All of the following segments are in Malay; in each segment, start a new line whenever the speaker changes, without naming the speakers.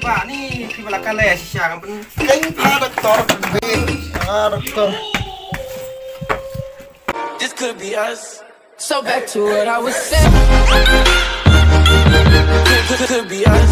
Pak, nih piwalakan le siang pen.
Keng dokter. Dokter.
This could be us. So back to what I was saying. Could be us.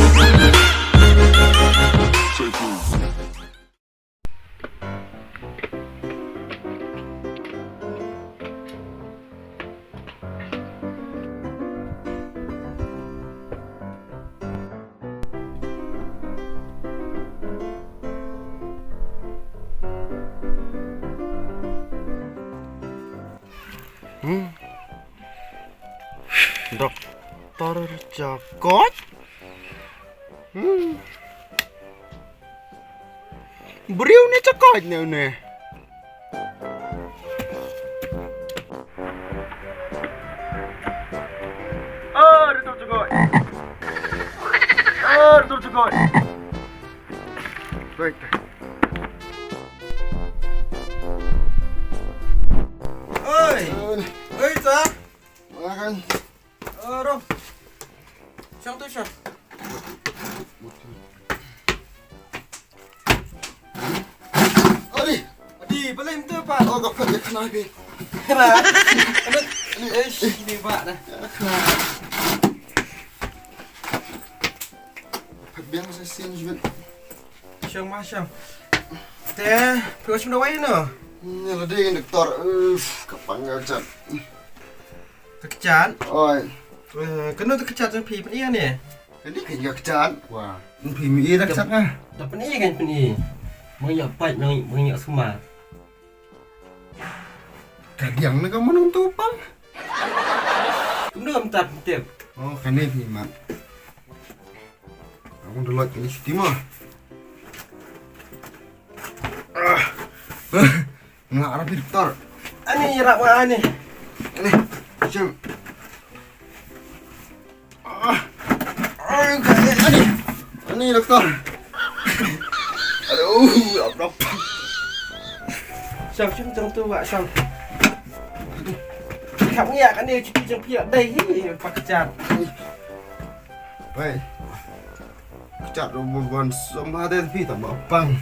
Dokter Jokot. Beriu ni cakot ni ni. Dokter Jokot. Dokter Jokot. Baik.
Oi, Sa.
Makan.
Rom. Siang tu siang. Adi, paling tu Pak.
Oh, kau dia kena ni.
Kena. Ini Pak dah.
Biar saya siang juga.
Siang macam. Teh, pergi macam mana no?
Ni lah dia doktor. Kapan ngajar?
Terkecat.
Oi.
Kena terkecat dengan pi ni ni.
Jadi kena kejar. Wah. Pimi dah kejar ah.
Tak peni kan peni. Menyak pat, menyak semar.
Kadiang nak kamu nonton pang?
Kemudian tak tip.
Oh, kene Pima. Kamu dulu ini cuti mah. Nggak rapi dokter.
Ani rak mana ni?
Ini, macam. Ini dokter. Aduh, apa?
Siang macam tu Pak Siang. Kamu ya kan dia cuti jam pihak dah Pak kecat.
Baik. Kecat rombongan sama ada tapi tak bapang.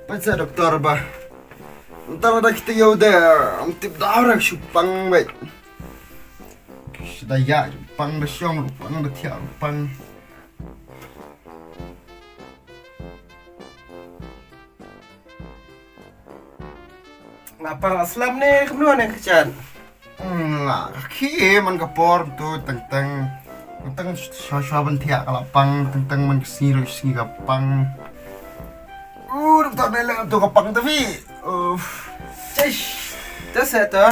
Pasal doktor bah. Entar ada kita ya udah, antip darah supang baik. Sudah ya, supang bersiang, supang bertiak, supang.
Kenapa Aslam ni kemudian yang kecat?
Lah, kaki man kapor tu tentang syah bertiak kalapang tentang man kesini kapang. Doktor bela tu kapang tapi.
Cish, terus tu.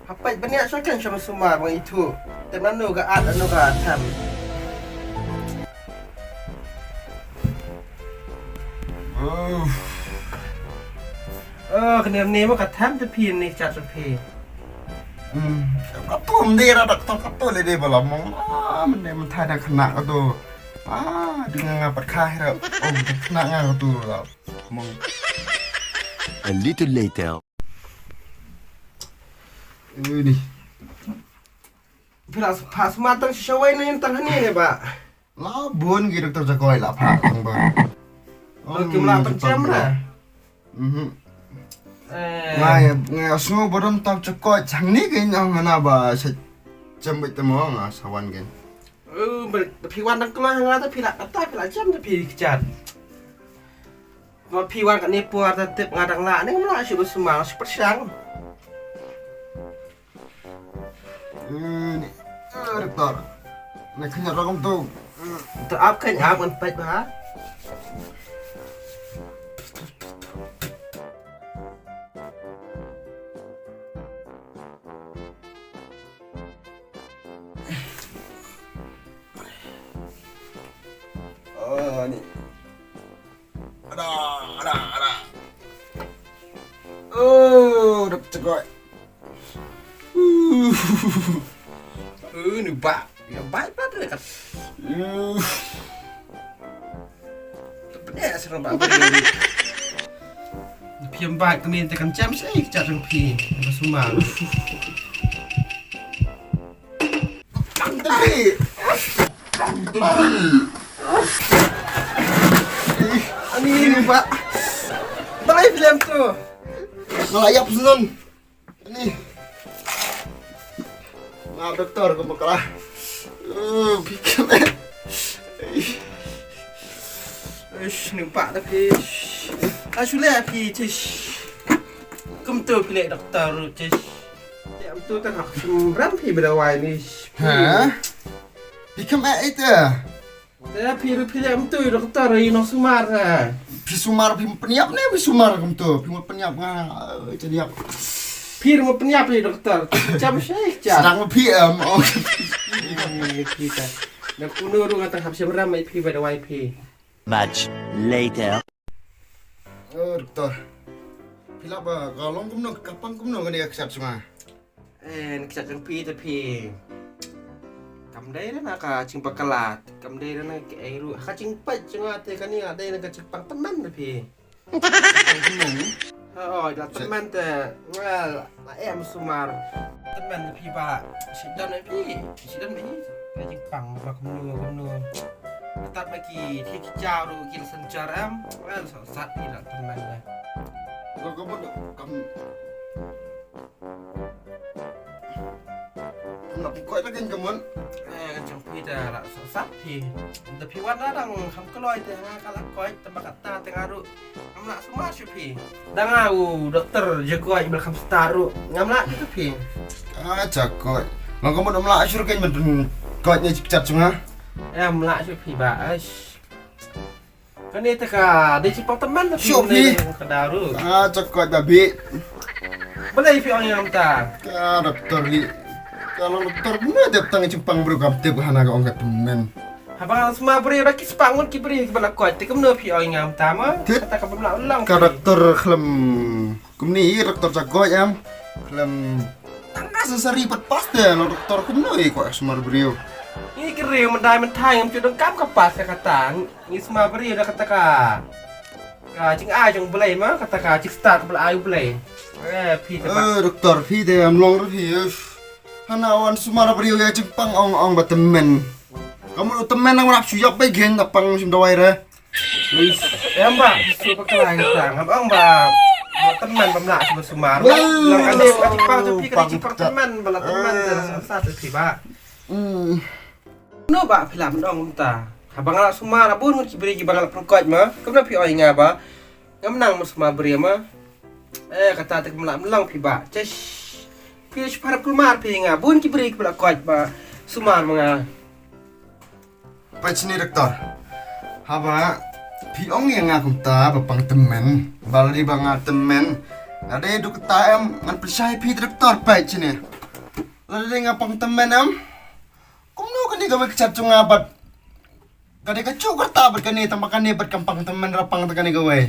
Apa banyak sokan sama semua bang itu. Tapi anu ke at anu ke atam. Kena ni mah katam tapi ni cat tapi.
Katum dia doktor katum le dia balamong. Man thai dah kena tu. Dengan apa kah kena ngah tu lah. Mong.
A little later.
Ini.
Bila pas matang syawai ni yang tengah ni Pak.
Labun gitu dokter Jakoi lah Pak tang bang.
Kimlah jam lah.
Ngai semua barum tak Jakoi cang ni kan yang mana ba jambit temu ngah sawan kan.
Piwan tak keluar ngah tapi pila jam tapi kecat. Kalau piwan kat ni puar tetap ngadang lah ni malah asyik bersemang super siang.
Ini dokter. Nak kena ragam tu.
Terapkan aman baik bah.
Ni. Ada. Dokter Jakoi.
Ni Pak. Ya baik lah tu dekat. Terpedas serem Pak. Piam baik kami tekan jam saya kecat pi. Apa semua.
tapi.
Ani Pak. Balai film tu.
Ngelayap senun. Ini. Maaf dokter, kamu kalah. Bikin.
Nampak tapi. Sulit pi cish. Kum tu pilih doktor cish. Yang tu tak nak beram pi berawai ni.
Hah? Bikin itu.
Saya pilih tu doktor ini Sumar ha.
Pisumar peniap ni pisumar kamu tu. Peniap ngah jadi apa?
Pir mau penyap ni doktor. Jam saya jam.
Sedang PM. Oh.
Kita. Dan kuno ru kata habis beram pi berawai pi.
Much later.
Oh doktor. Pila ba galong kamu kapan kamu ni kesat semua.
Nak cakap pi tapi. Kamdai na ka cingpa kalat. Kamdai na ke airu. Ka cingpa cenga te kan ni ada na ka cingpang teman tapi. Oh, dah teman te. Well, em Sumar. Teman pi ba. Sidan pi. Sidan ni. Ka cingpang ba kamu. Tetap bagiที่เจ้าดูกินสัญจรam. Well, saat ni dah teman dah.
Kamu nak kau lagi kamu?
Macam pi dah lah saat pi. Tapi warna dang ham keloi te kalau koi tembak kata tengah ru. Amla semua pi. Dang au doktor jago ibal kam staru. Ngamla itu pi.
Cakoi. Lang kamu nak melak asyur kan bentun kau ni cepat cuma.
Amla pi ba. Kan ni teka dia cepat teman tapi kedaru.
Cakoi babi.
Boleh pi orang yang ta.
Doktor li. Kalau doktor mana dia petang Jepang bro kapte bahana ka orang temen.
Habang semua beri rak sepangun ki beri kepala kuat te kemno pi orang yang tama kata ka pemla ulang.
Ka doktor klem kumni doktor cakoi am klem tangga sesari pat pas deh lo doktor kumno kok semar brio.
Ini kiri mendai mentai yang cudong kam kapas kata. Ini semua beri dah kata ka. Cing ai jong belai mah kata ka cik start kepala ayu belai. Pi te ba.
Doktor pi deh am long pi. Hanawan sumara brio ya Jepang ong batemen. Kamu temen nang rap suyap bae gen tapang sim dawai re.
Wis, mbak, su pakai sang. Abang mbak teman pemla sama Sumar. Lang ade ka Jepang tu pi ka Jepang teman bala teman dalam satu pi ba. No ba film dong ta. Abang ala Sumar abun ki beri ki bangal perkot mah. Kemna pi oi ngaba. Ngamnang Sumar beri mah. Kata tak melang pi ba. Cesh. Pi para kulmar pi ngabun ki beri ki bala kot ba. Sumar mga.
Pach ni doktor. Haba pi ong yang aku ta bapang temen. Bali bang temen. Ada edu kata em ngan percaya pi doktor pach ni. Lalu ngapang temen em. Kumno kan ni gawe kecat ngabat. Kade kacu kerta bat kani tambakan ni bat kampang temen rapang tekan ni gawe.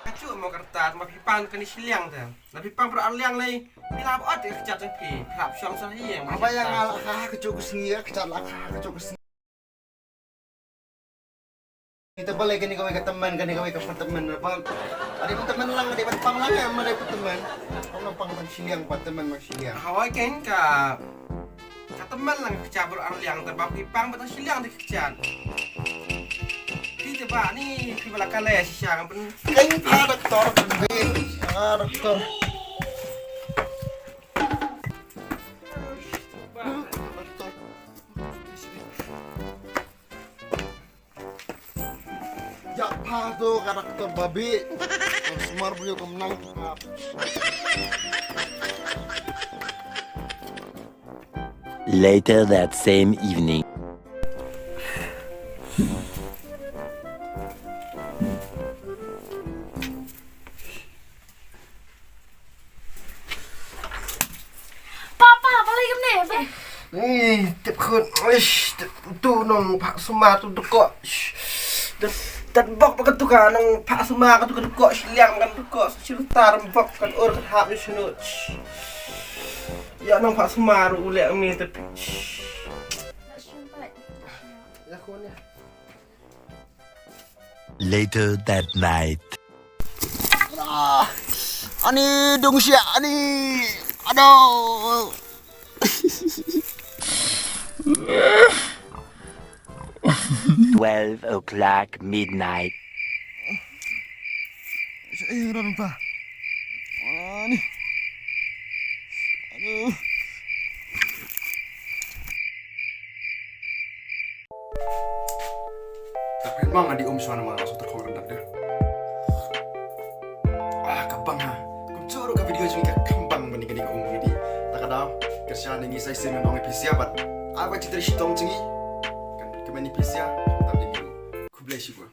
Kacu mau kertas mau pipang kani siliang tu. Na pipang per aliang lai. Bila buat kecat pi. Prap syang sahi yang.
Apa yang ala kacu kesini kecat lah kacu kesini. Kita boleh kani gawe ke teman kani gawe ke teman apa. Ada pun teman lang ada pang lang am ada pun teman. Kau nampang pan siliang pat teman mak siliang.
Hawai kan ka teman lang kecabur aliang terbang pipang betul siliang dikecat. Kita ba ni pi bala kale siang pen.
Kain doktor doktor. Ya pa tu karakter babi. Semar beliau kemenang.
Later that same evening.
Papa, balik ke ni?
Tep khun. Tu nong Pak Sumar tu dekok. Dan bok pakai tu kan nang Pak Sumar tu kan dekok siliang kan dekok cerita rembok kan ur kan hab sunu. Ya nang Pak Sumar ulek mi tapi.
Later that night.
Ani dong sia ani. Aduh.
o'clock midnight.
Ron pa. Ani. Aduh. Tapi emang di suara malah langsung terkorendak deh. Kabang ha. Kung curo ka video juga kambang mending di ngomong di. Tak ada kerjaan ini saya sih memang episode apa. Apa cerita si tong cengi? Kan kemana episode? Tak ada. Ku bless you.